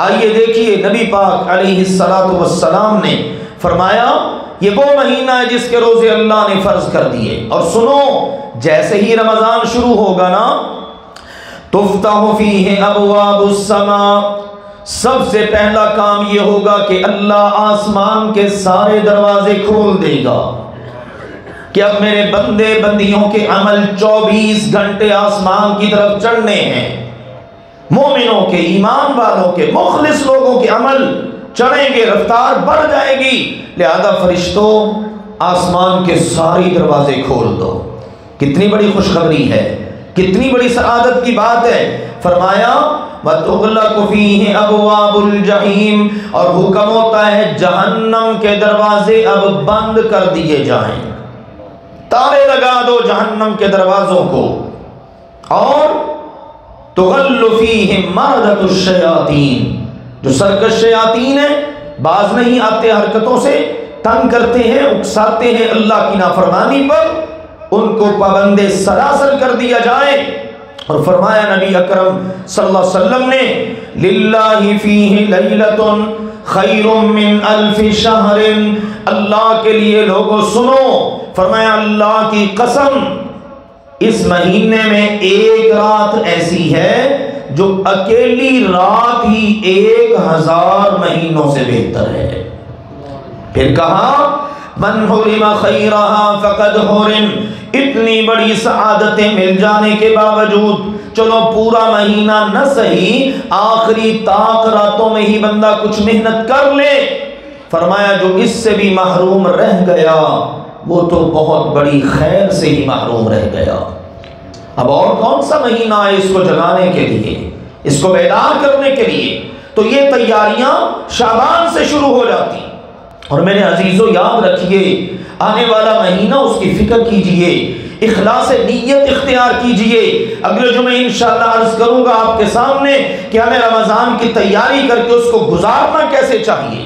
آئیے دیکھیے نبی پاک علیہ السلام نے فرمایا یہ وہ مہینہ ہے جس کے روزے اللہ نے فرض کر دیے. اور سنو، جیسے ہی رمضان شروع ہوگا نا، تفتح فیہ ابواب السماء، سب سے پہلا کام یہ ہوگا کہ اللہ آسمان کے سارے دروازے کھول دے گا کہ اب میرے بندے بندیوں کے عمل 24 گھنٹے آسمان کی طرف چڑھنے ہیں. مومنوں کے، ایمان والوں کے، مخلص لوگوں کے عمل چڑھیں گے، رفتار بڑھ جائے گی. لہذا فرشتوں آسمان کے سارے دروازے کھول دو. کتنی بڑی خوشخبری ہے، کتنی بڑی سعادت کی بات ہے. فرمایا وَتُغْلَقُ فِيهِ أَبْوَابُ الْجَحِيمِ، اور حکم ہوتا ہے جہنم کے دروازے اب بند کر دیے جائیں. تالے لگا دو جہنم کے دروازوں کو. اور تُغَلُّ فِيهِ مَرَدَةُ الشَّيَاطِينِ، جو سرکش شیاطین ہیں، باز نہیں آتے، حرکتوں سے تنگ کرتے ہیں، اکساتے ہیں اللہ کی نافرمانی پر، ان کو پابند سلاسل کر دیا جائے. اور فرمایا نبی اکرم صلی اللہ علیہ وسلم نے للہ فیہ لیلۃ خیر من الف شہر، اللہ کے لیے لوگوں سنو، فرمایا اللہ کی قسم اس مہینے میں ایک رات ایسی ہے جو اکیلی رات ہی 1000 مہینوں سے بہتر ہے. پھر کہا من حرم خیرہا فقد حرم، اتنی بڑی سعادتیں مل جانے کے باوجود چلو پورا مہینہ نہ صحیح، آخری طاق راتوں میں ہی بندہ کچھ محنت کر لے، فرمایا جو اس سے بھی محروم رہ گیا وہ تو بہت بڑی خیر سے ہی محروم رہ گیا. اب اور کون سا مہینہ ہے اس کو جگانے کے لیے، اس کو بیدار کرنے کے لیے؟ تو یہ تیاریاں شعبان سے شروع ہو جاتی. اور میرے عزیزو یاد رکھیے، آنے والا مہینہ اس کی فکر کیجئے، اخلاص نیت اختیار کیجئے. اگلے جمعے انشاءاللہ عرض کروں گا آپ کے سامنے کہ ہمیں رمضان کی تیاری کر کے اس کو گزارنا کیسے چاہیے.